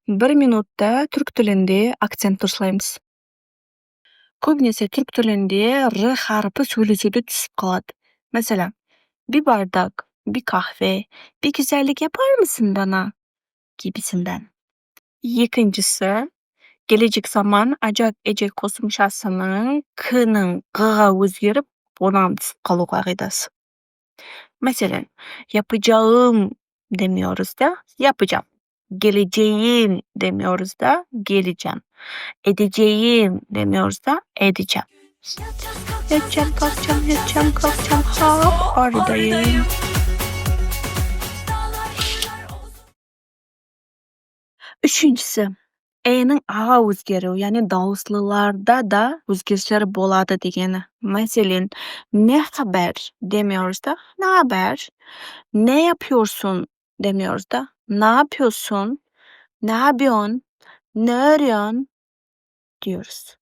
Bir minutda türk tilinde aksent duruslaymiz. Köpinесе türk tilinde r harfi söýleşide düşüp kalat. Mesela, bir bardak, bir kahve, bir güzellik yapar mısın bana? Gibisinden. Ikincisi, gelecek zaman ajak ejek kosumşasynyň k-nyň g-ga özgerip onam düşüp kalu kaidasy. Meselen, yapacağım demiyoruz da yapacağım. Geleceğim demiyoruz da geleceğim. Edeceğim demiyoruz da edeceğim. Yatacağım, kalkacağım, yatacağım, kalkacağım. Hop, oradayım. Üçüncüsü, e'nin a özgeriyor. Yani dağıslılarda da özgürlükler boladı degeni. Meselen, ne haber demiyoruz da ne haber? Ne yapıyorsun demiyoruz da ne yapıyorsun? Ne yapıyorsun? Ne arıyorsun? Diyoruz.